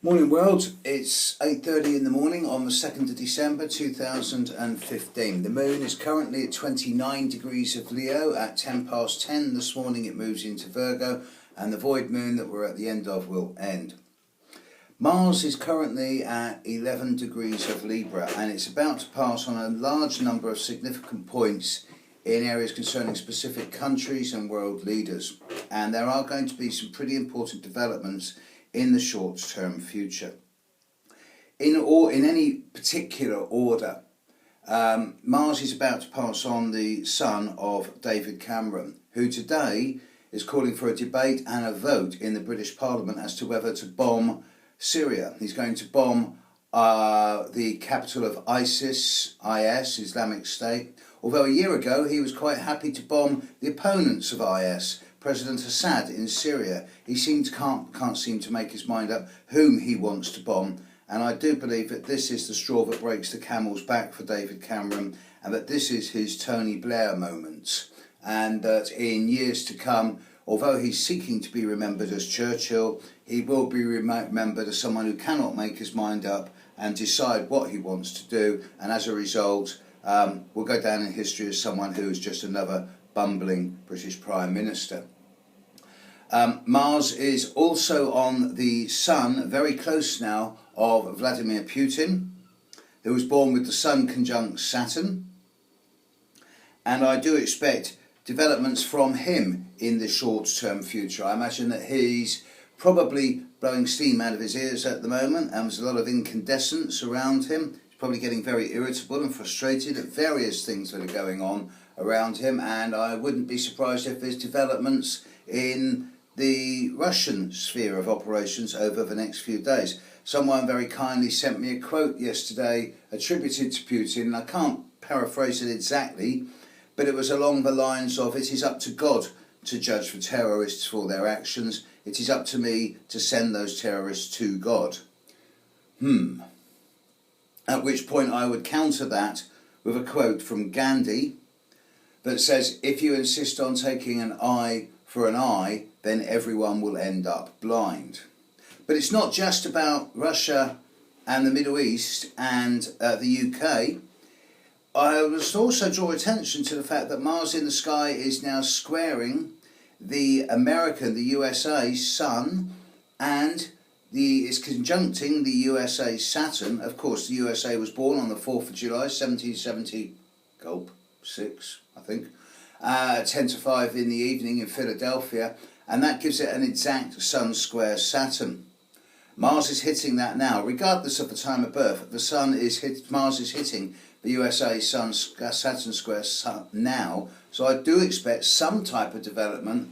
Morning world, it's 8:30 in the morning on the 2nd of December 2015. The moon is currently at 29 degrees of Leo. At 10 past 10 this morning it moves into Virgo, and the void moon that we're at the end of will end. Mars is currently at 11 degrees of Libra, and it's about to pass on a large number of significant points in areas concerning specific countries and world leaders. And there are going to be some pretty important developments in the short-term future. In any particular order, Mars is about to pass on the son of David Cameron, who today is calling for a debate and a vote in the British Parliament as to whether to bomb Syria. He's going to bomb the capital of ISIS, Islamic State, although a year ago he was quite happy to bomb the opponents of IS, President Assad in Syria. He can't seem to make his mind up whom he wants to bomb, and I do believe that this is the straw that breaks the camel's back for David Cameron, and that this is his Tony Blair moment, and that in years to come, although he's seeking to be remembered as Churchill, he will be remembered as someone who cannot make his mind up and decide what he wants to do, and as a result will go down in history as someone who is just another bumbling British Prime Minister. Mars is also on the sun, very close now, of Vladimir Putin, who was born with the Sun conjunct Saturn, and I do expect developments from him in the short-term future. I imagine that he's probably blowing steam out of his ears at the moment, and there's a lot of incandescence around him. He's probably getting very irritable and frustrated at various things that are going on around him, and I wouldn't be surprised if there's developments in the Russian sphere of operations over the next few days. Someone very kindly sent me a quote yesterday attributed to Putin, and I can't paraphrase it exactly, but it was along the lines of, "It is up to God to judge the terrorists for their actions. It is up to me to send those terrorists to God." At which point I would counter that with a quote from Gandhi that says, "If you insist on taking an eye for an eye, then everyone will end up blind." But it's not just about Russia and the Middle East and the UK. I must also draw attention to the fact that Mars in the sky is now squaring the USA Sun, and is conjuncting the USA Saturn. Of course, the USA was born on the 4th of July 1776, I think, 10 to 5 in the evening in Philadelphia, and that gives it an exact Sun square Saturn. Mars is hitting that now, regardless of the time of birth. Mars is hitting the USA Saturn square Sun now, so I do expect some type of development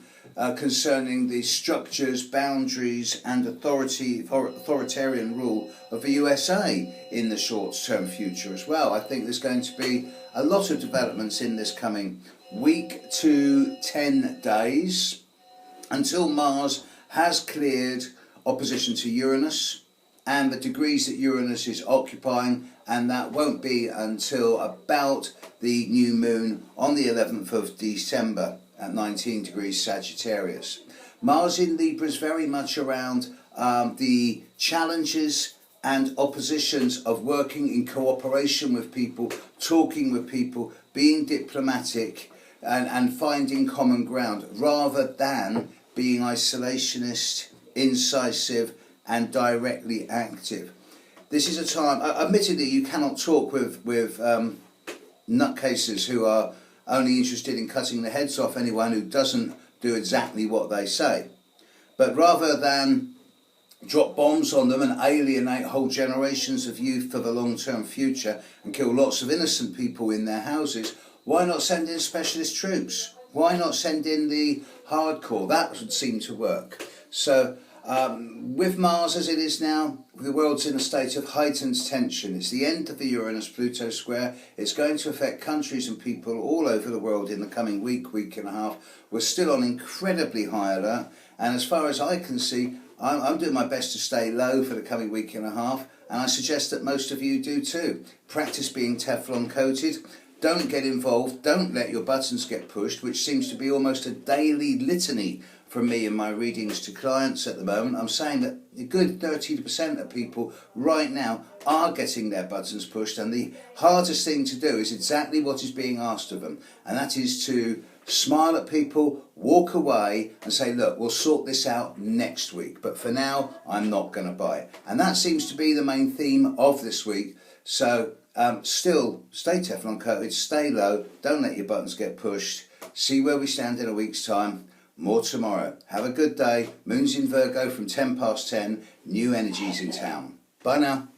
concerning the structures, boundaries and authoritarian rule of the USA in the short-term future as well. I think there's going to be a lot of developments in this coming week to 10 days until Mars has cleared opposition to Uranus and the degrees that Uranus is occupying, and that won't be until about the new moon on the 11th of December at 19 degrees Sagittarius. Mars in Libra is very much around the challenges and oppositions of working in cooperation with people, talking with people, being diplomatic and finding common ground, rather than being isolationist, incisive and directly active. This is a time, admittedly you cannot talk with nutcases who are only interested in cutting the heads off anyone who doesn't do exactly what they say. But rather than drop bombs on them and alienate whole generations of youth for the long-term future and kill lots of innocent people in their houses, why not send in specialist troops? Why not send in the hardcore? That would seem to work. So with Mars as it is now, the world's in a state of heightened tension. It's the end of the Uranus-Pluto square. It's going to affect countries and people all over the world in the coming week and a half. We're still on incredibly high alert, and as far as I can see, I'm doing my best to stay low for the coming week and a half, and I suggest that most of you do too. Practice being Teflon coated. Don't get involved. Don't let your buttons get pushed, which seems to be almost a daily litany from me in my readings to clients at the moment, I'm saying that a good 30% of people right now are getting their buttons pushed, and the hardest thing to do is exactly what is being asked of them, and that is to smile at people, walk away and say, look, we'll sort this out next week, but for now I'm not going to buy it. And that seems to be the main theme of this week. So still stay Teflon coated, stay low, don't let your buttons get pushed. See where we stand in a week's time. More tomorrow. Have a good day. Moon's in Virgo from 10 past 10. New energies in town. Bye now.